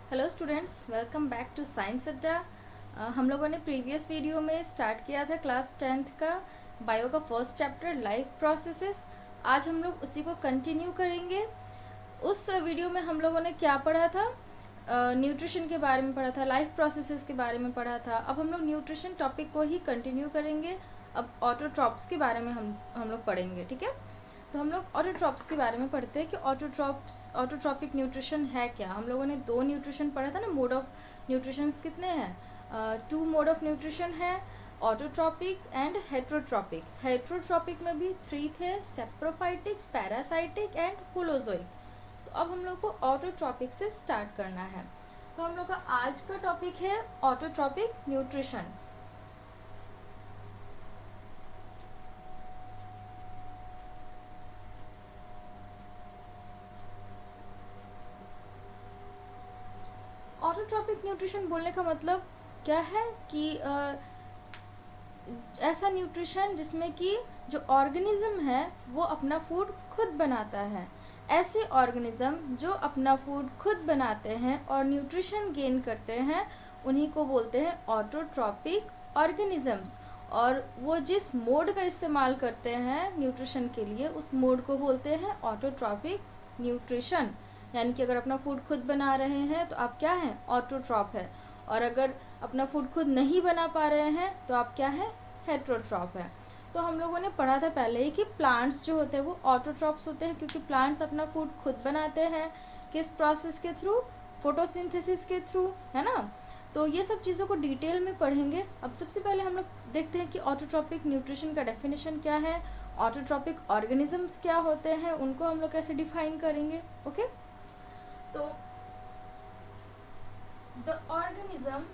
Hello students, welcome back to Science Adda. हम लोगों ने प्रीवियस वीडियो में स्टार्ट किया था क्लास 10th का बायो का फर्स्ट चैप्टर लाइफ प्रोसेसेस। आज हम लोग उसी को कंटिन्यू करेंगे। उस वीडियो में हम लोगों ने क्या पढ़ा था? न्यूट्रिशन के बारे में पढ़ा था, लाइफ प्रोसेसेस के बारे में पढ़ा था। अब हम लोग न्यूट्रिशन टॉपिक को ही कंटिन्यू करेंगे। अब ऑटोट्रॉप्स के बारे में हम लोग पढ़ेंगे, ठीक है। तो हम लोग ऑटोट्रॉप्स के बारे में पढ़ते हैं कि ऑटोट्रॉपिक न्यूट्रिशन है क्या। हम लोगों ने दो न्यूट्रिशन पढ़ा था ना, मोड ऑफ न्यूट्रिशंस कितने हैं? टू मोड ऑफ न्यूट्रिशन है, ऑटोट्रॉपिक एंड हेट्रोट्रॉपिक। हेट्रोट्रॉपिक में भी थ्री थे, सेप्रोफाइटिक, पैरासाइटिक एंड होलोजोइक। तो अब हम लोग को ऑटोट्रॉपिक से स्टार्ट करना है। तो हम लोग का आज का टॉपिक है ऑटोट्रॉपिक न्यूट्रिशन। ऑटोट्रॉपिक न्यूट्रिशन बोलने का मतलब क्या है कि ऐसा न्यूट्रिशन जिसमें कि जो ऑर्गेनिज्म है वो अपना फूड खुद बनाता है। ऐसे ऑर्गेनिज्म जो अपना फूड खुद बनाते हैं और न्यूट्रिशन गेन करते हैं, उन्हीं को बोलते हैं ऑटोट्रॉपिक ऑर्गेनिजम्स। और वो जिस मोड का इस्तेमाल करते हैं न्यूट्रिशन के लिए, उस मोड को बोलते हैं ऑटोट्रॉपिक न्यूट्रिशन। यानी कि अगर अपना फूड खुद बना रहे हैं तो आप क्या हैं? ऑटोट्रॉप है। और अगर अपना फूड खुद नहीं बना पा रहे हैं तो आप क्या है? हेट्रोट्रॉप है। तो हम लोगों ने पढ़ा था पहले ही कि प्लांट्स जो होते हैं वो ऑटोट्रॉप्स होते हैं, क्योंकि प्लांट्स अपना फूड खुद बनाते हैं। किस प्रोसेस के थ्रू? फोटोसिंथेसिस के थ्रू, है ना। तो ये सब चीज़ों को डिटेल में पढ़ेंगे। अब सबसे पहले हम लोग देखते हैं कि ऑटोट्रॉपिक न्यूट्रिशन का डेफिनेशन क्या है, ऑटोट्रॉपिक ऑर्गेनिजम्स क्या होते हैं, उनको हम लोग कैसे डिफाइन करेंगे। ओके, तो the organism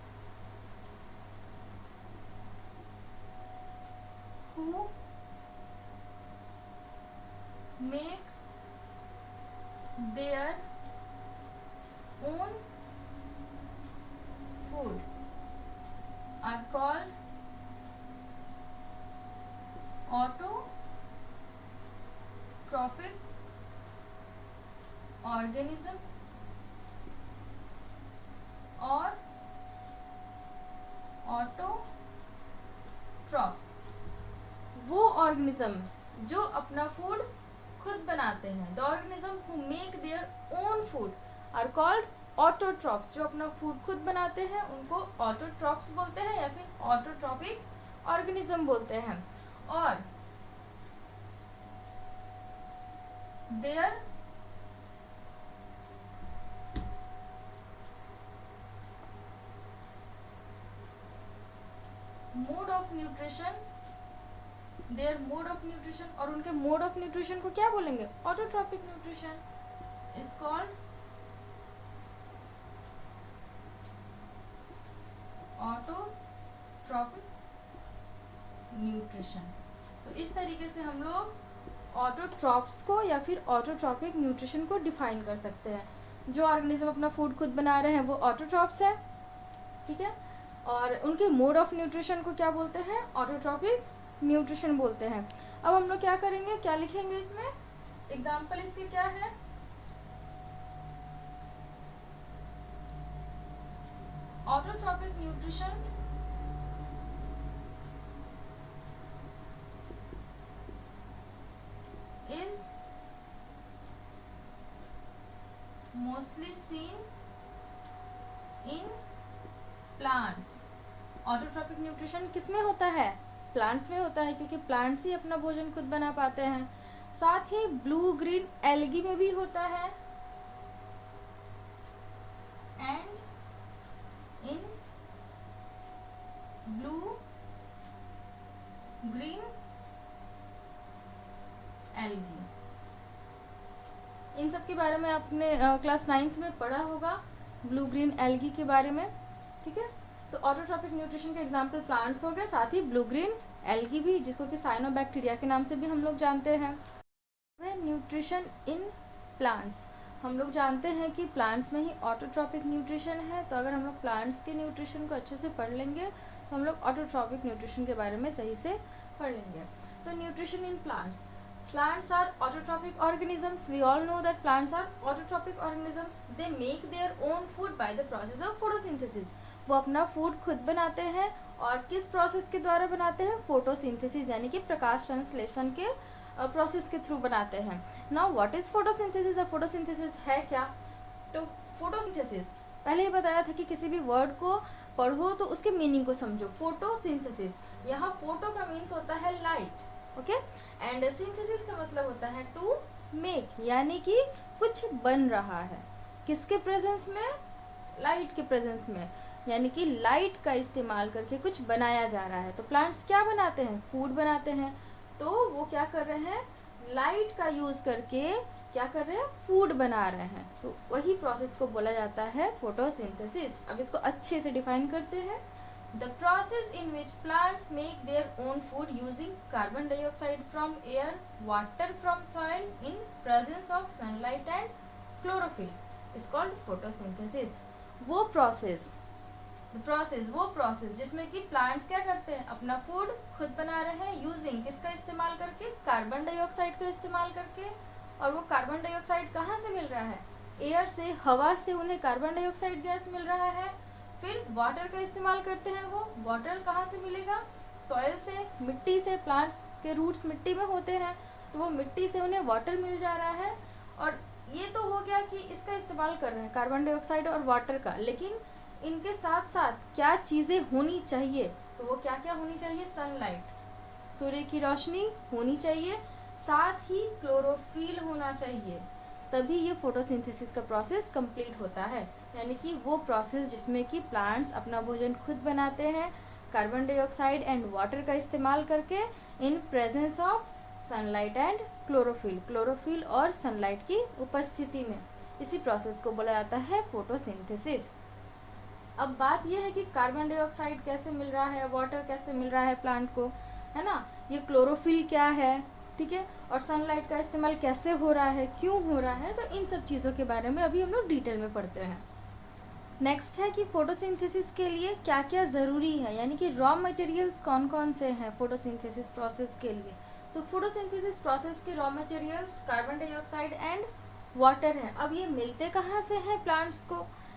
who make their own food are called autotrophic organism और ऑटोट्रॉप्स। वो ऑर्गेनिज्म जो अपना फूड खुद बनाते हैं, the organism who make their own food are called autotrophs. जो अपना फूड खुद बनाते हैं उनको ऑटोट्रॉप्स बोलते हैं या फिर ऑटोट्रॉपिक ऑर्गेनिज्म बोलते हैं। और their mode of nutrition, their mode of nutrition, और उनके मोड ऑफ न्यूट्रिशन को क्या बोलेंगे? Autotrophic nutrition is called autotrophic nutrition. तो इस तरीके से हम लोग ऑटोट्रॉप्स को या फिर ऑटोट्रॉपिक न्यूट्रिशन को डिफाइन कर सकते हैं। जो ऑर्गेनिज्म अपना फूड खुद बना रहे हैं वो ऑटोट्रॉप्स है, ठीक है। और उनके मोड ऑफ न्यूट्रिशन को क्या बोलते हैं? ऑटोट्रॉपिक न्यूट्रिशन बोलते हैं। अब हम लोग क्या करेंगे, क्या लिखेंगे इसमें? एग्जाम्पल इसके क्या है? Autotrophic nutrition is mostly seen in plants। Autotrophic nutrition किस में होता है? प्लांट्स में होता है, क्योंकि प्लांट्स ही अपना भोजन खुद बना पाते हैं। साथ ही ब्लू ग्रीन एल्गी में भी होता है, and in blue green algae. इन सब के बारे में आपने क्लास 9th में पढ़ा होगा, ब्लू ग्रीन एल्गी के बारे में, ठीक है। तो ऑटोट्रॉपिक न्यूट्रिशन के एग्जाम्पल प्लांट्स हो गए, साथ ही ब्लू ग्रीन एल्गी भी, जिसको कि साइनोबैक्टीरिया के नाम से भी हम लोग जानते हैं। वह न्यूट्रिशन इन प्लांट्स, हम लोग जानते हैं कि प्लांट्स में ही ऑटोट्रॉपिक न्यूट्रिशन है। तो अगर हम लोग प्लांट्स के न्यूट्रिशन को अच्छे से पढ़ लेंगे तो हम लोग ऑटोट्रॉपिक न्यूट्रिशन के बारे में सही से पढ़ लेंगे। तो nutrition in plants, Plants are autotrophic organisms. We all know that plants are autotrophic organisms. They make their own food by the process of photosynthesis. वो अपना फूड खुद बनाते हैं और किस प्रोसेस के द्वारा बनाते हैं? फोटोसिंथेसिस, यानी कि प्रकाश संश्लेषण के प्रोसेस के थ्रू बनाते हैं. Now what is photosynthesis? Photosynthesis है क्या? तो फोटोसिंथेसिस पहले ही बताया था कि किसी भी वर्ड को पढ़ो तो उसके मीनिंग को समझो. फोटोसिंथेसिस, यहाँ फोटो का मीन्स होता है लाइट, ओके, एंड सिंथेसिस का मतलब होता है टू मेक, यानी कि कुछ बन रहा है. किसके प्रेजेंस में? लाइट के प्रेजेंस में, यानी कि लाइट का इस्तेमाल करके कुछ बनाया जा रहा है. तो प्लांट्स क्या बनाते हैं? फूड बनाते हैं. तो वो क्या कर रहे हैं? लाइट का यूज करके क्या कर रहे हैं? फूड बना रहे हैं. तो वही प्रोसेस को बोला जाता है फोटोसिंथेसिस. अब इसको अच्छे से डिफाइन करते हैं. The process in which plants make their own food using carbon dioxide from air, water from soil in presence of sunlight and chlorophyll is called photosynthesis. वो प्रोसेस जिसमें कि प्लांट्स क्या करते हैं? अपना फूड खुद बना रहे हैं यूजिंग किसका इस्तेमाल करके? कार्बन डाइऑक्साइड का इस्तेमाल करके. और वो कार्बन डाइऑक्साइड कहाँ से मिल रहा है? एयर से, हवा से उन्हें कार्बन डाइऑक्साइड गैस मिल रहा है. फिर वाटर का इस्तेमाल करते हैं. वो वाटर कहाँ से मिलेगा? सॉइल से, मिट्टी से. प्लांट्स के रूट्स मिट्टी में होते हैं, तो वो मिट्टी से उन्हें वाटर मिल जा रहा है. और ये तो हो गया कि इसका इस्तेमाल कर रहे हैं कार्बन डाइऑक्साइड और वाटर का. लेकिन इनके साथ साथ क्या चीज़ें होनी चाहिए? तो वो क्या क्या होनी चाहिए? सनलाइट, सूर्य की रोशनी होनी चाहिए, साथ ही क्लोरोफिल होना चाहिए. तभी ये फोटोसिंथेसिस का प्रोसेस कंप्लीट होता है. यानी कि वो प्रोसेस जिसमें कि प्लांट्स अपना भोजन खुद बनाते हैं कार्बन डाइऑक्साइड एंड वाटर का इस्तेमाल करके in presence of sunlight and chlorophyll और सनलाइट की उपस्थिति में. इसी प्रोसेस को बोला जाता है फोटोसिंथेसिस. अब बात यह है कि कार्बन डाइऑक्साइड कैसे मिल रहा है, वाटर कैसे मिल रहा है प्लांट को, है ना, ये क्लोरोफिल क्या है, ठीक है, और सनलाइट का इस्तेमाल कैसे हो रहा है, क्यों हो रहा है. तो इन सब चीज़ों के बारे में अभी हम लोग डिटेल में पढ़ते हैं. नेक्स्ट है कि फोटोसिंथेसिस के लिए क्या क्या ज़रूरी है, यानी कि रॉ मटेरियल्स कौन कौन से हैं फोटोसिंथेसिस प्रोसेस के लिए. तो फोटोसिंथेसिस प्रोसेस के raw materials carbon dioxide and water हैं. अब ये मिलते कहाँ से हैं प्लांट्स को,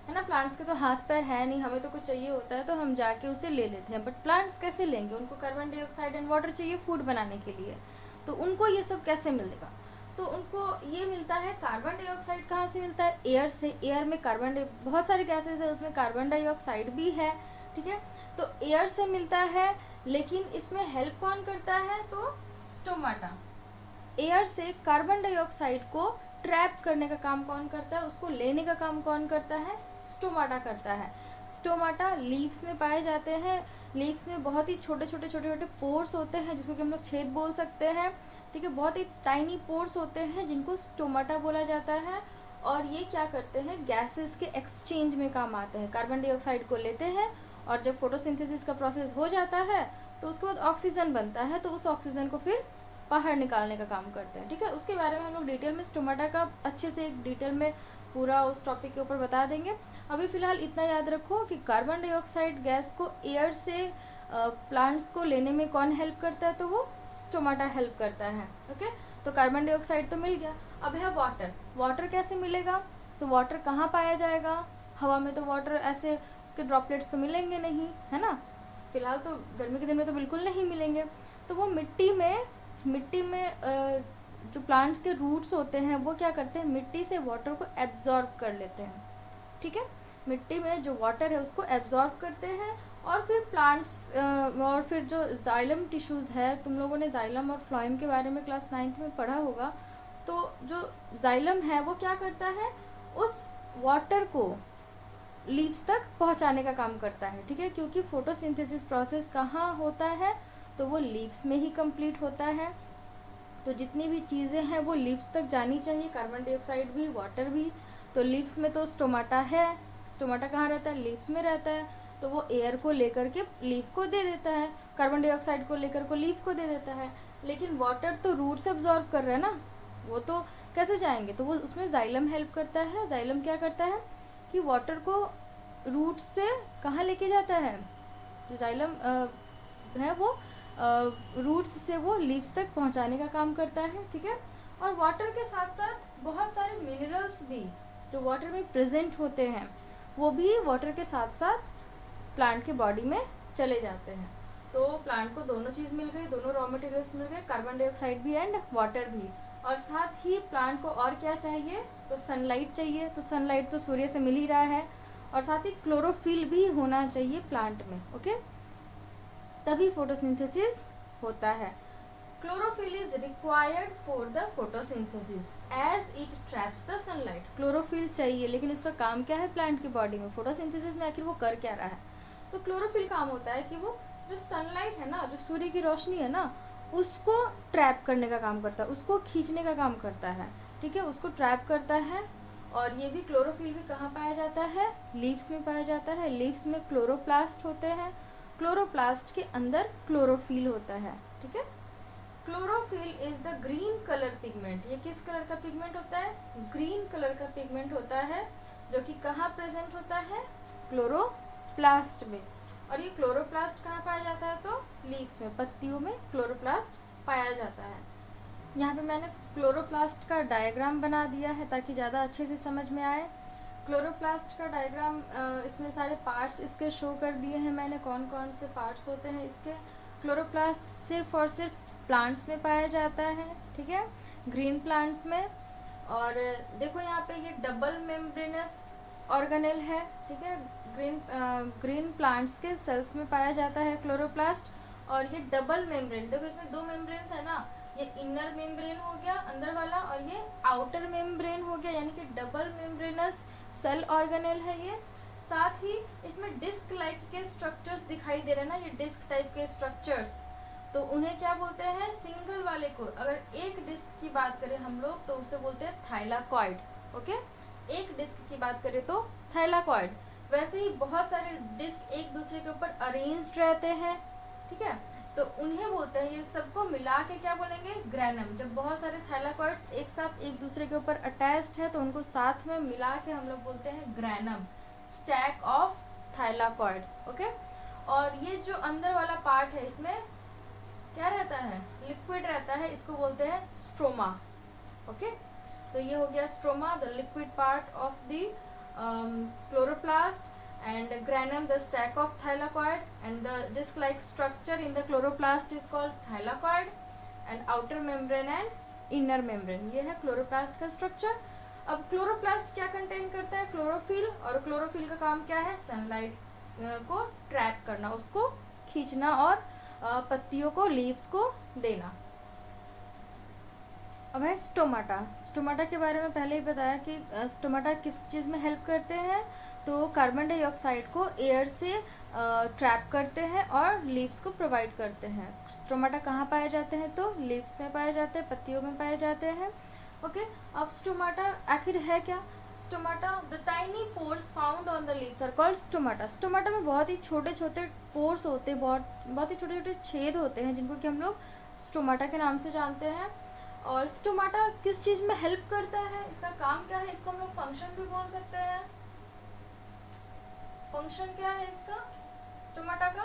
है ना. प्लांट्स के तो हाथ पैर है नहीं, हमें तो कुछ चाहिए होता है तो हम जाके उसे ले लेते हैं. बट प्लांट्स कैसे लेंगे? उनको कार्बन डाइऑक्साइड एंड वाटर चाहिए फूड बनाने के लिए. तो उनको ये सब कैसे मिलेगा? तो उनको ये मिलता है, कार्बन डाइऑक्साइड कहाँ से मिलता है? एयर से. एयर में बहुत सारे गैसेज है, उसमें कार्बन डाइऑक्साइड भी है, ठीक है. तो एयर से मिलता है, लेकिन इसमें हेल्प कौन करता है? तो स्टोमाटा. एयर से कार्बन डाइऑक्साइड को ट्रैप करने का काम कौन करता है? उसको लेने का काम कौन करता है? स्टोमाटा करता है. स्टोमाटा लीव्स में पाए जाते हैं. लीव्स में बहुत ही छोटे छोटे पोर्स होते हैं जिसको कि हम लोग छेद बोल सकते हैं, ठीक है. बहुत ही टाइनी पोर्स होते हैं जिनको स्टोमाटा बोला जाता है. और ये क्या करते हैं? गैसेस के एक्सचेंज में काम आते हैं. कार्बन डाइऑक्साइड को लेते हैं और जब फोटोसिंथेसिस का प्रोसेस हो जाता है तो उसके बाद ऑक्सीजन बनता है, तो उस ऑक्सीजन को फिर बाहर निकालने का काम करते हैं, ठीक है. उसके बारे में हम लोग डिटेल में स्टोमाटा का अच्छे से एक डिटेल में पूरा उस टॉपिक के ऊपर बता देंगे. अभी फ़िलहाल इतना याद रखो कि कार्बन डाइऑक्साइड गैस को एयर से प्लांट्स को लेने में कौन हेल्प करता है? तो वो स्टोमाटा हेल्प करता है, ओके. तो कार्बन डाइऑक्साइड तो मिल गया. अब है वाटर. वाटर कैसे मिलेगा? तो वाटर कहाँ पाया जाएगा? हवा में तो वाटर ऐसे उसके ड्रॉपलेट्स तो मिलेंगे नहीं, है ना. फ़िलहाल तो गर्मी के दिन में तो बिल्कुल नहीं मिलेंगे. तो वो मिट्टी में जो प्लांट्स के रूट्स होते हैं वो क्या करते हैं? मिट्टी से वाटर को एब्जॉर्ब कर लेते हैं, ठीक है. मिट्टी में जो वाटर है उसको एब्जॉर्ब करते हैं और फिर प्लांट्स और फिर जो जाइलम टिश्यूज़ है, तुम लोगों ने जाइलम और फ्लोएम के बारे में क्लास 9th में पढ़ा होगा. तो जो जाइलम है वो क्या करता है? उस वाटर को लीव्स तक पहुंचाने का काम करता है, ठीक है. क्योंकि फोटोसिंथेसिस प्रोसेस कहाँ होता है? तो वो लीव्स में ही कंप्लीट होता है. तो जितनी भी चीज़ें हैं वो लीव्स तक जानी चाहिए, कार्बन डाइऑक्साइड भी, वाटर भी. तो लीव्स में तो स्टोमाटा है. स्टोमाटा कहाँ रहता है? लीव्स में रहता है. तो वो एयर को लेकर के लीव को दे देता है, कार्बन डाइऑक्साइड को लेकर को लीव को दे देता है. लेकिन वाटर तो रूट से एब्जॉर्व कर रहा है ना, वो तो कैसे जाएंगे? तो वो उसमें जाइलम हेल्प करता है. जाइलम क्या करता है कि वाटर को रूट से कहाँ लेके जाता है? जो जाइलम है वो रूट्स से वो लीव्स तक पहुंचाने का काम करता है, ठीक है। और वाटर के साथ साथ बहुत सारे मिनरल्स भी जो वाटर में प्रेजेंट होते हैं वो भी वाटर के साथ साथ प्लांट के बॉडी में चले जाते हैं। तो प्लांट को दोनों चीज़ मिल गई, दोनों रॉ मटेरियल्स मिल गए, कार्बन डाइऑक्साइड भी एंड वाटर भी। और साथ ही प्लांट को और क्या चाहिए, तो सनलाइट चाहिए। तो सनलाइट तो सूर्य से मिल ही रहा है, और साथ ही क्लोरोफिल भी होना चाहिए प्लांट में, ओके, तभी फोटोसिंथेसिस होता है। Chlorophyll is required for the photosynthesis as it traps the sunlight. Chlorophyll चाहिए, लेकिन उसका काम क्या है प्लांट की बॉडी में, फोटोसिंथेसिस में आखिर वो कर क्या रहा है। तो क्लोरोफिल काम होता है कि वो जो सनलाइट है ना, जो सूर्य की रोशनी है ना, उसको ट्रैप करने का काम करता है, उसको खींचने का काम करता है, ठीक है, उसको ट्रैप करता है। और ये भी क्लोरोफिल भी कहाँ पाया जाता है, लीव्स में पाया जाता है। लीव्स में क्लोरोप्लास्ट होते हैं, क्लोरोप्लास्ट के अंदर क्लोरोफिल होता है, ठीक है। Chlorophyll is the green colour pigment. ये किस कलर का पिगमेंट होता है, ग्रीन कलर का पिगमेंट होता है, जो कि कहाँ प्रेजेंट होता है, क्लोरोप्लास्ट में। और ये क्लोरोप्लास्ट कहाँ पाया जाता है, तो लीव्स में, पत्तियों में क्लोरोप्लास्ट पाया जाता है। यहाँ पे मैंने क्लोरोप्लास्ट का डायग्राम बना दिया है ताकि ज़्यादा अच्छे से समझ में आए। क्लोरोप्लास्ट का डायग्राम, इसमें सारे पार्ट्स इसके शो कर दिए हैं मैंने, कौन कौन से पार्ट्स होते हैं इसके। क्लोरोप्लास्ट सिर्फ और सिर्फ प्लांट्स में पाया जाता है, ठीक है, ग्रीन प्लांट्स में। और देखो यहाँ पे ये डबल मेम्ब्रेनस ऑर्गेनेल है, ठीक है, ग्रीन प्लांट्स के सेल्स में पाया जाता है क्लोरोप्लास्ट। और ये डबल मेम्ब्रेन, देखो इसमें दो मेम्ब्रेन्स है ना, ये इनर मेम्ब्रेन हो गया अंदर वाला, और ये आउटर मेम्ब्रेन हो गया, यानी कि डबल मेम्ब्रेनस सेल ऑर्गेनेल है ये। साथ ही इसमें डिस्क लाइक के स्ट्रक्चर्स दिखाई दे रहे हैं ना, ये डिस्क टाइप के स्ट्रक्चर्स, तो उन्हें क्या बोलते हैं, सिंगल वाले को अगर एक डिस्क की बात करें हम लोग तो उसे बोलते हैं थाइलाकॉइड, ओके, एक डिस्क की बात करें तो थाइलाकॉइड। वैसे ही बहुत सारे डिस्क एक दूसरे के ऊपर अरेंज्ड रहते हैं, ठीक है, तो उन्हें बोलते हैं, ये सबको मिला के क्या बोलेंगे, ग्रैनम। जब बहुत सारे थाइलाकॉइड्स एक साथ एक दूसरे के ऊपर अटैच्ड है तो उनको साथ में मिला के हम लोग बोलते हैं granum, stack of thylakoid, okay. और ये जो अंदर वाला पार्ट है इसमें क्या रहता है, लिक्विड रहता है, इसको बोलते हैं स्ट्रोमा, ओके। तो ये हो गया stroma, the liquid part of the chloroplast, and granum the stack of thylakoid, and the disc like structure in the chloroplast is called thylakoid, and outer membrane and inner membrane, ये है chloroplast का structure. अब chloroplast क्या contain करता है, chlorophyll, और chlorophyll का काम क्या है, सनलाइट को ट्रैप करना, उसको खींचना और पत्तियों को, लीव्स को देना। अब है स्टोमाटा। स्टोमाटा के बारे में पहले ही बताया कि स्टोमाटा किस चीज़ में हेल्प करते हैं, तो कार्बन डाइऑक्साइड को एयर से ट्रैप करते हैं और लीव्स को प्रोवाइड करते हैं। स्टोमाटा कहाँ पाए जाते हैं, तो लीव्स में पाए जाते हैं, पत्तियों में पाए जाते हैं, ओके। अब स्टोमाटा आखिर है क्या, stomata, the tiny pores found on the leaves are called stomata. Stomata में बहुत ही छोटे छोटे पोर्स होते हैं, बहुत ही छोटे छोटे छेद होते हैं, जिनको कि हम लोग स्टोमाटा के नाम से जानते हैं। और स्टोमाटा किस चीज़ में हेल्प करता है, इसका काम क्या है, इसको हम लोग फंक्शन भी बोल सकते हैं। फंक्शन क्या है इसका, स्टोमाटा का,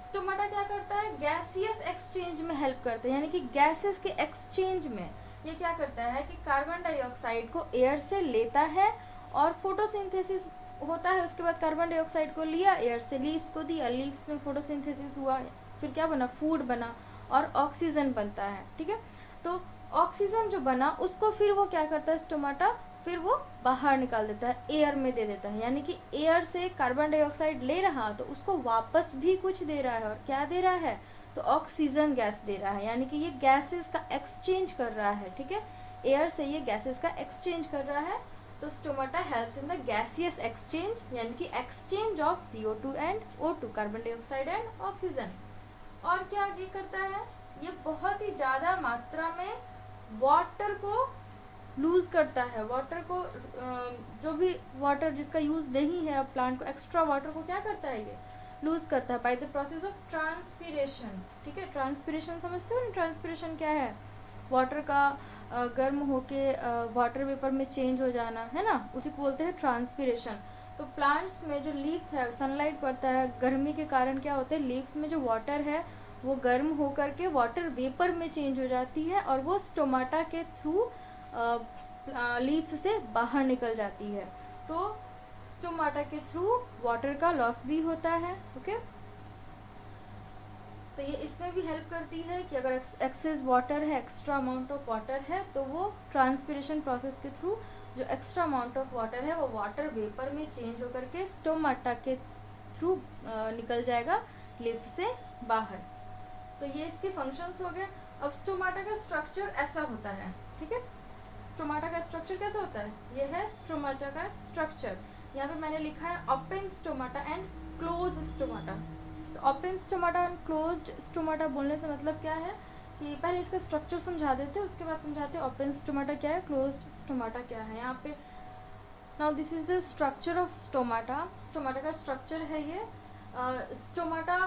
स्टोमाटा क्या करता है, गैसियस एक्सचेंज में हेल्प करता है, यानी कि गैसेस के एक्सचेंज में ये क्या करता है कि कार्बन डाइऑक्साइड को एयर से लेता है और फोटोसिंथेसिस होता है, उसके बाद कार्बन डाइऑक्साइड को लिया, एयर से लीव्स को दिया, लीव्स में फोटोसिंथेसिस हुआ, फिर क्या बना, फूड बना और ऑक्सीजन बनता है, ठीक है। तो ऑक्सीजन जो बना उसको फिर वो क्या करता है स्टोमाटा, फिर वो बाहर निकाल देता है, एयर में दे देता है, यानी कि एयर से कार्बन डाइऑक्साइड ले रहा तो उसको वापस भी कुछ दे रहा है, और क्या दे रहा है, तो ऑक्सीजन गैस दे रहा है, यानी कि ये गैसेस का एक्सचेंज कर रहा है, ठीक है, एयर से ये गैसेस का एक्सचेंज कर रहा है। तो stomata helps in the gaseous exchange, यानी कि exchange of CO2 and O2, carbon dioxide and oxygen. और क्या आगे करता है, ये बहुत ही ज़्यादा मात्रा में वाटर को लूज़ करता है, वाटर को, जो भी वाटर जिसका यूज़ नहीं है अब प्लांट को, एक्स्ट्रा वाटर को क्या करता है, ये लूज़ करता है by the process of transpiration, ठीक है। ट्रांसपीरेशन समझते हो ना, ट्रांसपीरेशन क्या है, वाटर का गर्म होके वाटर वेपर में चेंज हो जाना, है ना, उसी को बोलते हैं ट्रांसपीरेशन। तो प्लांट्स में जो लीव्स है, सनलाइट पड़ता है, गर्मी के कारण क्या होता है, लीव्स में जो वाटर है वो गर्म होकर के वाटर वेपर में चेंज हो जाती है और वो स्टोमाटा के थ्रू लीव्स से बाहर निकल जाती है। तो स्टोमाटा के थ्रू वाटर का लॉस भी होता है। ओके, तो ये इसमें भी हेल्प करती है कि अगर एक्सेस वाटर है, एक्स्ट्रा अमाउंट ऑफ वाटर है, तो वो ट्रांसपिरेशन प्रोसेस के थ्रू जो एक्स्ट्रा अमाउंट ऑफ वाटर है वो वाटर वेपर में चेंज होकर के स्टोमाटा के थ्रू निकल जाएगा लिव्स से बाहर। तो ये इसके फंक्शंस हो गए। अब स्टोमाटा का स्ट्रक्चर ऐसा होता है, ठीक है। स्टोमाटा का स्ट्रक्चर कैसा होता है, ये है स्टोमाटा का स्ट्रक्चर। यहाँ पे मैंने लिखा है open stomata and close stomata. तो open stomata and closed stomata बोलने से मतलब क्या है कि पहले इसका स्ट्रक्चर समझा देते हैं, उसके बाद समझाते हैं ओपन स्टोमाटा क्या है, क्लोज्ड स्टोमाटा क्या है। यहाँ पे now this is the structure of stomata. Stomata का स्ट्रक्चर है ये। स्टोमाटा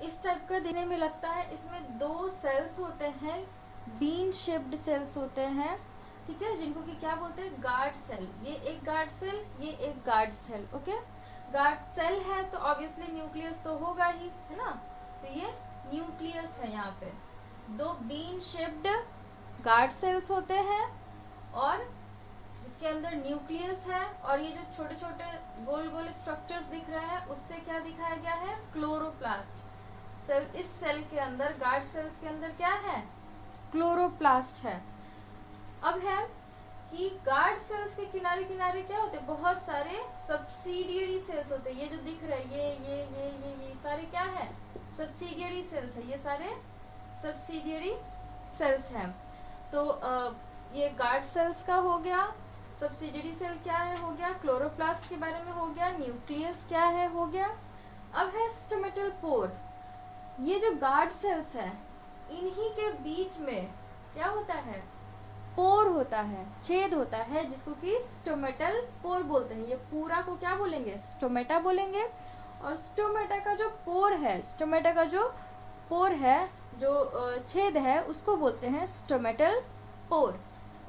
इस टाइप का देखने में लगता है। इसमें 2 सेल्स होते हैं, बीन शेप्ड सेल्स होते हैं, ठीक है, जिनको कि क्या बोलते हैं, गार्ड सेल। ये एक गार्ड सेल, ये एक guard cell. Okay, guard cell है तो ऑब्वियसली न्यूक्लियस तो होगा ही, है ना। तो ये न्यूक्लियस है। यहाँ पे 2 बीन शेप्ड गार्ड सेल्स होते हैं और जिसके अंदर न्यूक्लियस है, और ये जो छोटे छोटे गोल गोल स्ट्रक्चर्स दिख रहे हैं उससे क्या दिखाया गया है, क्लोरोप्लास्ट। सेल, इस सेल के अंदर, गार्ड सेल्स के अंदर क्या है, क्लोरोप्लास्ट है। अब है कि गार्ड सेल्स के किनारे किनारे क्या होते हैं, बहुत सारे सब्सिडियरी सेल्स होते हैं। ये जो दिख रहे हैं ये सारे क्या है, सब्सिडियरी सेल्स है। ये सारे सब्सिडियरी सेल्स हैं। तो ये गार्ड सेल्स का हो गया। सब्सिडियरी सेल क्या है, हो गया। क्लोरोप्लास्ट के बारे में हो गया। न्यूक्लियस क्या है, हो गया। अब है स्टोमेटल पोर। ये जो गार्ड सेल्स है इन्हीं के बीच में क्या होता है, पोर होता है, छेद होता है, जिसको कि स्टोमेटल पोर बोलते हैं। ये पूरा को क्या बोलेंगे, स्टोमेटा बोलेंगे। और स्टोमेटा का जो पोर है, स्टोमेटा का जो पोर है, जो छेद है, उसको बोलते हैं स्टोमेटल पोर।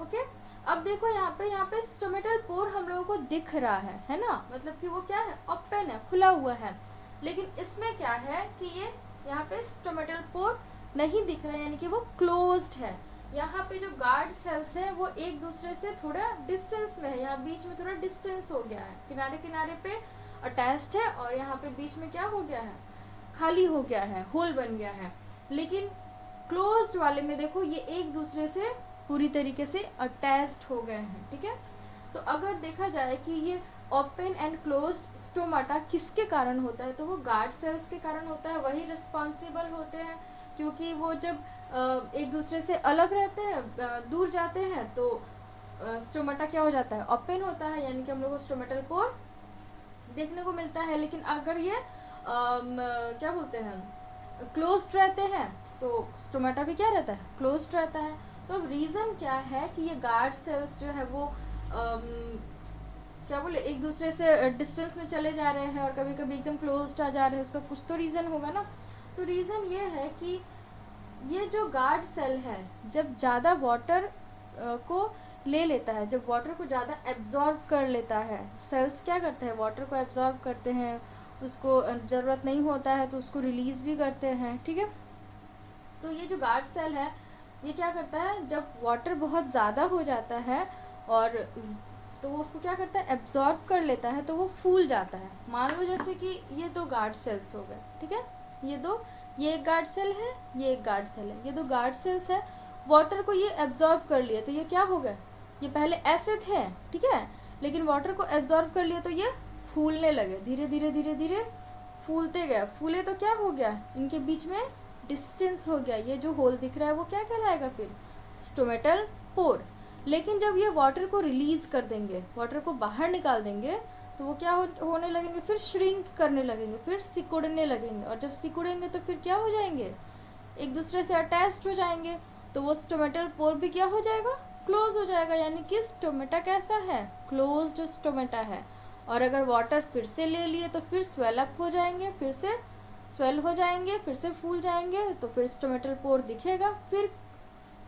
ओके, अब देखो यहाँ पे स्टोमेटल पोर हम लोगों को दिख रहा है ना, मतलब कि वो क्या है, ओपन है, खुला हुआ है। लेकिन इसमें क्या है कि ये यहाँ पे स्टोमेटल पोर नहीं दिख रहा है, यानी कि वो क्लोज्ड है। यहाँ पे जो गार्ड सेल्स है वो एक दूसरे से थोड़ा डिस्टेंस में है, यहाँ बीच में थोड़ा डिस्टेंस हो गया है, किनारे किनारे पे अटैच्ड है, और यहाँ पे बीच में क्या हो गया है, खाली हो गया है, होल बन गया है। लेकिन क्लोज्ड वाले में देखो ये एक दूसरे से पूरी तरीके से अटैच्ड हो गए हैं, ठीक है। तो अगर देखा जाए कि ये ओपन एंड क्लोज्ड स्टोमाटा किसके कारण होता है, तो वो गार्ड सेल्स के कारण होता है। वही रिस्पॉन्सिबल होते हैं, क्योंकि वो जब एक दूसरे से अलग रहते हैं, दूर जाते हैं, तो स्टोमाटा क्या हो जाता है, ओपन होता है, यानी कि हम लोग को स्टोमेटल पोर देखने को मिलता है। लेकिन अगर ये क्या बोलते हैं, क्लोज्ड रहते हैं, तो स्टोमाटा भी क्या रहता है, क्लोज्ड रहता है। तो रीज़न क्या है कि ये गार्ड सेल्स जो है वो क्या बोले, एक दूसरे से डिस्टेंस में चले जा रहे हैं और कभी कभी एकदम क्लोज्ड आ जा रहे हैं, उसका कुछ तो रीज़न होगा ना। तो रीज़न ये है कि ये जो गार्ड सेल है जब ज़्यादा वाटर को ले लेता है, जब वाटर को ज़्यादा एब्जॉर्ब कर लेता है, सेल्स क्या करते हैं, वाटर को एब्जॉर्ब करते हैं, उसको ज़रूरत नहीं होता है तो उसको रिलीज़ भी करते हैं, ठीक है। तो ये जो गार्ड सेल है ये क्या करता है, जब वाटर बहुत ज़्यादा हो जाता है और तो वो उसको क्या करता है, एब्जॉर्ब कर लेता है, तो वो फूल जाता है। मान लो जैसे कि ये 2 गार्ड सेल्स हो गए, ठीक है, ये एक गार्ड सेल है, ये एक गार्ड सेल है, ये 2 गार्ड सेल्स है। वाटर को ये एब्जॉर्ब कर लिए तो ये क्या हो गए, ये पहले ऐसे थे, ठीक है, लेकिन वाटर को एब्जॉर्ब कर लिए तो ये फूलने लगे, धीरे धीरे धीरे धीरे फूलते गए। फूले तो क्या हो गया, इनके बीच में डिस्टेंस हो गया। ये जो होल दिख रहा है वो क्या कहलाएगा फिर, स्टोमेटल पोर। लेकिन जब ये वाटर को रिलीज़ कर देंगे, वाटर को बाहर निकाल देंगे, तो वो क्या होने लगेंगे, फिर श्रिंक करने लगेंगे, फिर सिकुड़ने लगेंगे। और जब सिकुड़ेंगे तो फिर क्या हो जाएंगे, एक दूसरे से अटैच्ड हो जाएंगे। तो वो स्टोमेटल पोर भी क्या हो जाएगा, क्लोज हो जाएगा। यानी कि स्टोमेटा कैसा है, क्लोज्ड स्टोमेटा है। और अगर वाटर फिर से ले लिए तो फिर स्वेल अप हो जाएंगे, फिर से स्वेल हो जाएंगे, फिर से फूल जाएंगे, तो फिर स्टोमेटल पोर दिखेगा। फिर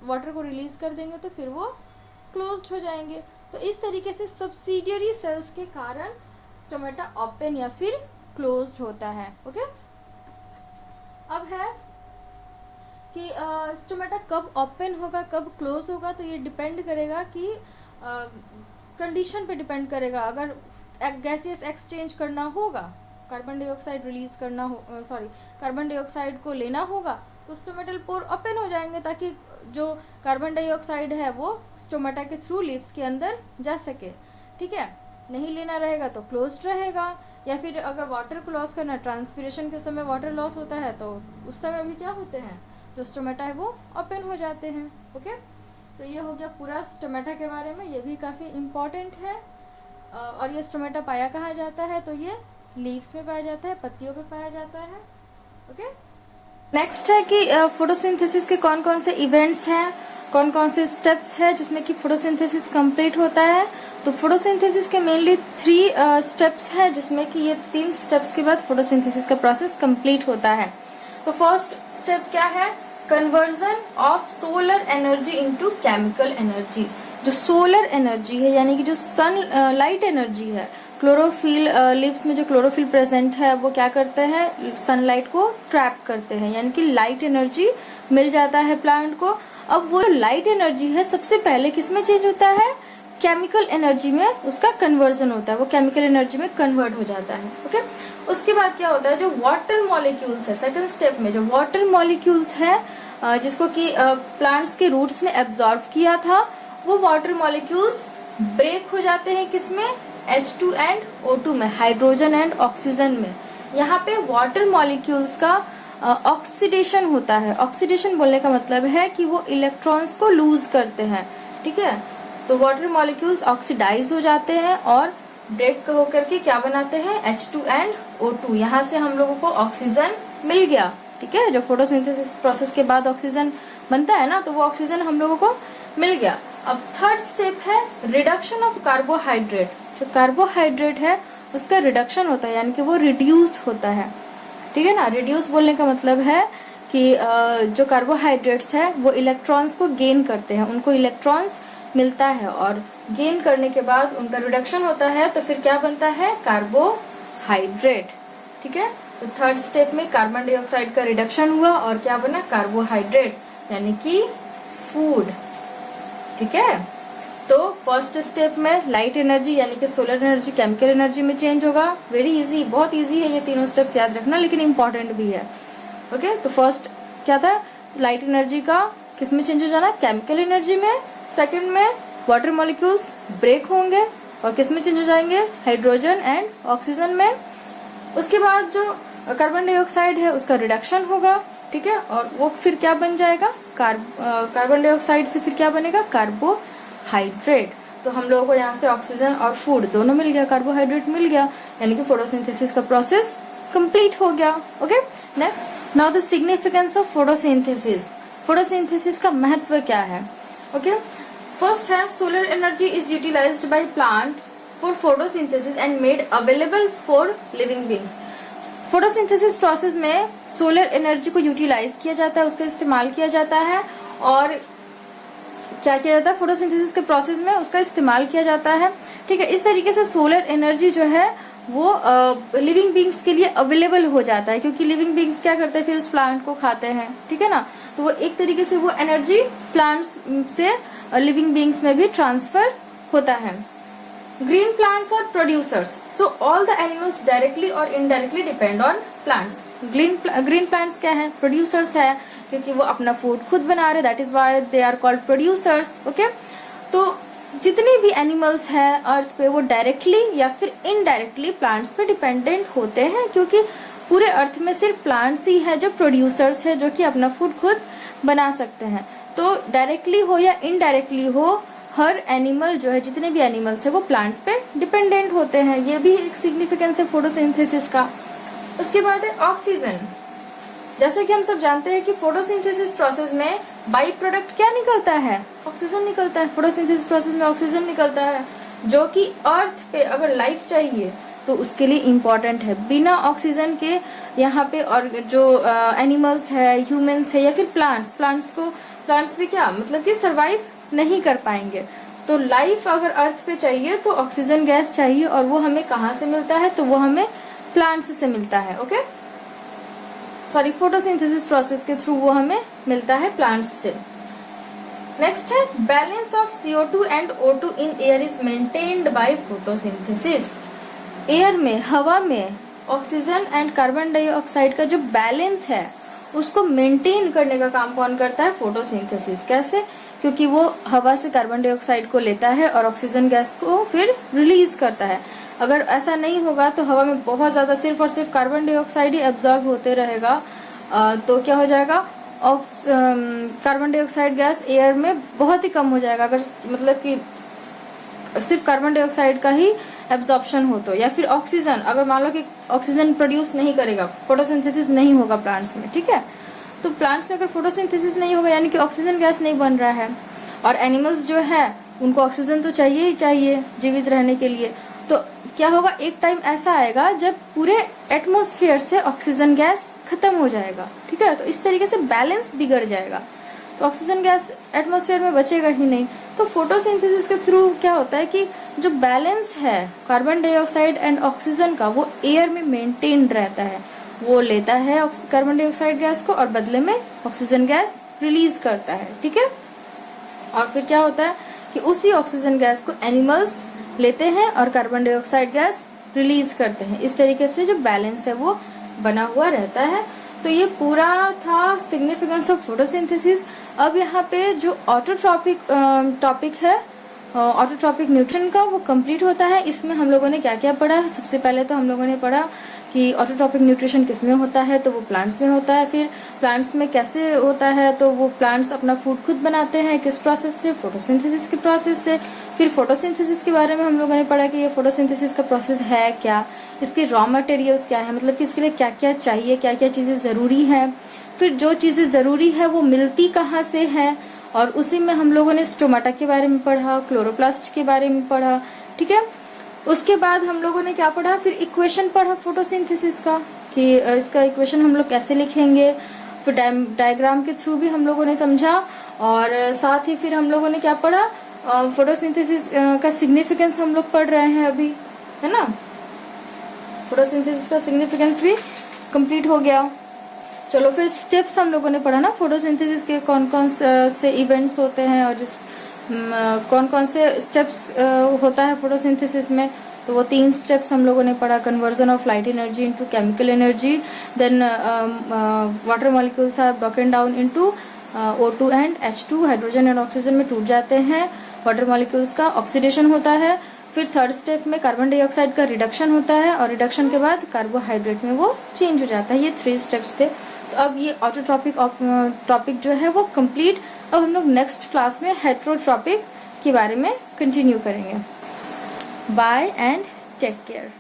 वाटर को रिलीज़ कर देंगे तो फिर वो क्लोज्ड हो जाएंगे। तो इस तरीके से सब्सिडियरी सेल्स के कारण स्टोमेटा ओपन या फिर क्लोज्ड होता है। ओके, अब है कि स्टोमेटा कब ओपन होगा कब क्लोज होगा, तो ये डिपेंड करेगा कि कंडीशन पे डिपेंड करेगा। अगर गैसियस एक्सचेंज करना होगा, कार्बन डाइऑक्साइड रिलीज करना हो कार्बन डाइऑक्साइड को लेना होगा, तो स्टोमेटल पोर ओपन हो जाएंगे ताकि जो कार्बन डाइऑक्साइड है वो स्टोमेटा के थ्रू लिप्स के अंदर जा सके। ठीक है, नहीं लेना रहेगा तो क्लोज्ड रहेगा। या फिर अगर वाटर को लॉस करना, ट्रांसपिरेशन के समय वाटर लॉस होता है, तो उस समय भी क्या होते हैं, जो स्टोमेटा है वो ओपन हो जाते हैं। ओके, तो ये हो गया पूरा स्टोमेटा के बारे में, ये भी काफ़ी इम्पॉर्टेंट है। और ये स्टोमेटा पाया कहाँ जाता है, तो ये लीव्स में पाया जाता है, पत्तियों पे पाया जाता है। ओके, नेक्स्ट है कि फोटोसिंथेसिस के कौन कौन से इवेंट्स हैं, कौन कौन से स्टेप्स है जिसमें कि फोटोसिंथेसिस कंप्लीट होता है। तो फोटोसिंथेसिस के मेनली 3 स्टेप्स है, जिसमें कि ये 3 स्टेप्स के बाद फोटोसिंथेसिस का प्रोसेस कंप्लीट होता है। तो फर्स्ट स्टेप क्या है, conversion of solar energy into chemical energy. जो सोलर एनर्जी है यानी कि जो सन लाइट एनर्जी है, क्लोरोफिल लीव्स में जो क्लोरोफिल प्रेजेंट है वो क्या करते हैं, सनलाइट को ट्रैप करते हैं, यानी कि लाइट एनर्जी मिल जाता है प्लांट को। अब वो लाइट एनर्जी है सबसे पहले किस में चेंज होता है, केमिकल एनर्जी में उसका कन्वर्जन होता है, वो केमिकल एनर्जी में कन्वर्ट हो जाता है। ओके, उसके बाद क्या होता है, जो वाटर मॉलिक्यूल्स है सेकंड स्टेप में, जो वाटर मॉलिक्यूल्स है जिसको कि प्लांट्स के रूट्स ने एब्जॉर्ब किया था, वो वाटर मॉलिक्यूल्स ब्रेक हो जाते हैं किसमें, H2 एंड O2 में, हाइड्रोजन एंड ऑक्सीजन में। यहाँ पे वाटर मॉलिक्यूल्स का ऑक्सीडेशन होता है। ऑक्सीडेशन बोलने का मतलब है कि वो इलेक्ट्रॉन्स को लूज करते हैं। ठीक है, तो वाटर मॉलिक्यूल्स ऑक्सीडाइज हो जाते हैं और ब्रेक होकर के क्या बनाते हैं, H2 एंड O2। यहाँ से हम लोगों को ऑक्सीजन मिल गया। ठीक है, जो फोटोसिंथेसिस प्रोसेस के बाद ऑक्सीजन बनता है ना, तो वो ऑक्सीजन हम लोगों को मिल गया। अब थर्ड स्टेप है रिडक्शन ऑफ कार्बोहाइड्रेट। जो कार्बोहाइड्रेट है उसका रिडक्शन होता है, यानी कि वो रिड्यूस होता है। ठीक है ना, रिड्यूस बोलने का मतलब है कि जो कार्बोहाइड्रेट्स है वो इलेक्ट्रॉन्स को गेन करते हैं, उनको इलेक्ट्रॉन्स मिलता है और गेन करने के बाद उनका रिडक्शन होता है, तो फिर क्या बनता है, कार्बोहाइड्रेट। ठीक है, तो थर्ड स्टेप में कार्बन डाइऑक्साइड का रिडक्शन हुआ और क्या बना, कार्बोहाइड्रेट, यानी कि फूड। ठीक है, तो फर्स्ट स्टेप में लाइट एनर्जी यानी कि सोलर एनर्जी केमिकल एनर्जी में चेंज होगा। वेरी इजी, बहुत इजी है ये तीनों स्टेप्स याद रखना, लेकिन इंपॉर्टेंट भी है। ओके, तो फर्स्ट क्या था, लाइट एनर्जी का किस में चेंज हो जाना, केमिकल एनर्जी में। सेकंड में वाटर मॉलिक्यूल्स ब्रेक होंगे और किस में चेंज हो जाएंगे, हाइड्रोजन एंड ऑक्सीजन में। उसके बाद जो कार्बन डाइऑक्साइड है उसका रिडक्शन होगा। ठीक है, और वो फिर क्या बन जाएगा, कार्बन डाइऑक्साइड से फिर क्या बनेगा, कार्बोहाइड्रेट। तो हम लोगों को यहाँ से ऑक्सीजन और फूड दोनों मिल गया, कार्बोहाइड्रेट मिल गया, यानी कि फोटोसिंथेसिस का प्रोसेस कंप्लीट हो गया। Okay, next, now the significance of photosynthesis. Photosynthesis का महत्व क्या है। ओके, फर्स्ट है solar energy is utilised by plants for photosynthesis and made available for living beings. Photosynthesis process में सोलर एनर्जी को यूटिलाइज किया जाता है, उसका इस्तेमाल किया जाता है। और क्या किया जाता है, फोटोसिंथेसिस के प्रोसेस में उसका इस्तेमाल किया जाता है। ठीक है, इस तरीके से सोलर एनर्जी जो है वो लिविंग बीइंग्स के लिए अवेलेबल हो जाता है, क्योंकि लिविंग बीइंग्स क्या करते हैं, फिर उस प्लांट को खाते हैं। ठीक है ना, तो वो एक तरीके से वो एनर्जी प्लांट्स से लिविंग बीइंग्स में भी ट्रांसफर होता है। Green plants are producers, so all the animals directly और indirectly depend on plants. Green plants क्या है, प्रोड्यूसर्स है, क्योंकि वो अपना फूड खुद बना रहे, that is why they are called producers. Okay, तो जितने भी एनिमल्स हैं अर्थ पे वो डायरेक्टली या फिर इनडायरेक्टली प्लांट्स पे डिपेंडेंट होते हैं, क्योंकि पूरे अर्थ में सिर्फ प्लांट्स ही है जो प्रोड्यूसर्स है, जो कि अपना फूड खुद बना सकते हैं। तो डायरेक्टली हो या इनडायरेक्टली हो, हर एनिमल जो है, जितने भी एनिमल्स है वो प्लांट्स पे डिपेंडेंट होते हैं। ये भी एक सिग्निफिकेंस है फोटोसिंथेसिस का। उसके बाद है ऑक्सीजन। जैसे कि हम सब जानते हैं कि फोटोसिंथेसिस प्रोसेस में बाई प्रोडक्ट क्या निकलता है, ऑक्सीजन निकलता है। फोटोसिंथेसिस प्रोसेस में ऑक्सीजन निकलता है, जो कि अर्थ पे अगर लाइफ चाहिए तो उसके लिए इम्पोर्टेंट है। बिना ऑक्सीजन के यहाँ पे और जो एनिमल्स है, ह्यूमंस है या फिर प्लांट्स भी क्या मतलब कि सरवाइव नहीं कर पाएंगे। तो लाइफ अगर अर्थ पे चाहिए तो ऑक्सीजन गैस चाहिए, और वो हमें कहाँ से मिलता है, तो वो हमें प्लांट्स से मिलता है। ओके, सॉरी, फोटोसिंथेसिस प्रोसेस के थ्रू वो हमें मिलता है प्लांट्स से। नेक्स्ट है balance of CO2 and O2 in air is maintained by photosynthesis. Air में, हवा में ऑक्सीजन एंड कार्बन डाइऑक्साइड का जो बैलेंस है उसको मेंटेन करने का काम कौन करता है, फोटोसिंथेसिस। कैसे, क्योंकि वो हवा से कार्बन डाइऑक्साइड को लेता है और ऑक्सीजन गैस को फिर रिलीज करता है। अगर ऐसा नहीं होगा तो हवा में बहुत ज्यादा सिर्फ और सिर्फ कार्बन डाइऑक्साइड ही एब्जॉर्ब होते रहेगा, तो क्या हो जाएगा, कार्बन डाइऑक्साइड गैस एयर में बहुत ही कम हो जाएगा। अगर मतलब कि सिर्फ कार्बन डाइऑक्साइड का ही एब्जॉर्प्शन हो तो, या फिर ऑक्सीजन, अगर मान लो कि ऑक्सीजन प्रोड्यूस नहीं करेगा, फोटोसिंथेसिस नहीं होगा प्लांट्स में, ठीक है, तो प्लांट्स में अगर फोटोसिंथेसिस नहीं होगा यानी कि ऑक्सीजन गैस नहीं बन रहा है, और एनिमल्स जो है उनको ऑक्सीजन तो चाहिए ही चाहिए जीवित रहने के लिए, तो क्या होगा, एक टाइम ऐसा आएगा जब पूरे एटमॉस्फेयर से ऑक्सीजन गैस खत्म हो जाएगा, ठीक है, तो इस तरीके से बैलेंस बिगड़ जाएगा, तो ऑक्सीजन गैस एटमॉस्फेयर में बचेगा ही नहीं। तो फोटोसिंथेसिस के थ्रू क्या होता है कि जो बैलेंस है कार्बन डाइऑक्साइड एंड ऑक्सीजन का वो एयर में मेंटेन रहता है, वो लेता है कार्बन डाइऑक्साइड गैस को और बदले में ऑक्सीजन गैस रिलीज करता है, ठीक है, और फिर क्या होता है कि उसी ऑक्सीजन गैस को एनिमल्स लेते हैं और कार्बन डाइऑक्साइड गैस रिलीज करते हैं। इस तरीके से जो बैलेंस है वो बना हुआ रहता है। तो ये पूरा था सिग्निफिकेंस ऑफ फोटोसिंथेसिस। अब यहाँ पे जो ऑटोट्रॉपिक टॉपिक है, ऑटोट्रॉपिक न्यूट्रिशन का, वो कंप्लीट होता है। इसमें हम लोगों ने क्या क्या पढ़ा, सबसे पहले तो हम लोगों ने पढ़ा कि ऑटोट्रॉपिक न्यूट्रिशन किस में होता है, तो वो प्लांट्स में होता है। फिर प्लांट्स में कैसे होता है, तो वो प्लांट्स अपना फूड खुद बनाते हैं, किस प्रोसेस से, फोटोसिंथेसिस के प्रोसेस से। फिर फोटोसिंथेसिस के बारे में हम लोगों ने पढ़ा कि ये फोटोसिंथेसिस का प्रोसेस है क्या, इसके रॉ मटेरियल्स क्या है, मतलब कि इसके लिए क्या क्या चाहिए, क्या क्या चीजें जरूरी है। फिर जो चीजें जरूरी है वो मिलती कहाँ से है, और उसी में हम लोगों ने स्टोमाटा के बारे में पढ़ा, क्लोरोप्लास्ट के बारे में पढ़ा, ठीक है। उसके बाद हम लोगों ने क्या पढ़ा, फिर इक्वेशन पढ़ा फोटोसिंथेसिस का, कि इसका इक्वेशन हम लोग कैसे लिखेंगे। फिर डायग्राम के थ्रू भी हम लोगों ने समझा, और साथ ही फिर हम लोगों ने क्या पढ़ा, फोटोसिंथेसिस का सिग्निफिकेंस हम लोग पढ़ रहे हैं अभी, है ना। फोटोसिंथेसिस का सिग्निफिकेंस भी कंप्लीट हो गया। चलो फिर स्टेप्स हम लोगों ने पढ़ा ना, फोटोसिंथेसिस के कौन कौन से इवेंट्स होते हैं और कौन कौन से स्टेप्स होता है फोटोसिंथेसिस में। तो वो 3 स्टेप्स हम लोगों ने पढ़ा, conversion of light energy into chemical energy, then water molecules are broken down into O2 and H2, hydrogen and oxygen में टूट जाते हैं वाटर मॉलिक्यूल्स का, ऑक्सीडेशन होता है। फिर थर्ड स्टेप में कार्बन डाइऑक्साइड का रिडक्शन होता है, और रिडक्शन के बाद कार्बोहाइड्रेट में वो चेंज हो जाता है। ये 3 स्टेप्स थे। तो अब ये ऑटोट्रॉपिक टॉपिक जो है वो कंप्लीट। अब हम लोग नेक्स्ट क्लास में हेट्रोट्रॉपिक के बारे में कंटिन्यू करेंगे। Bye and take care.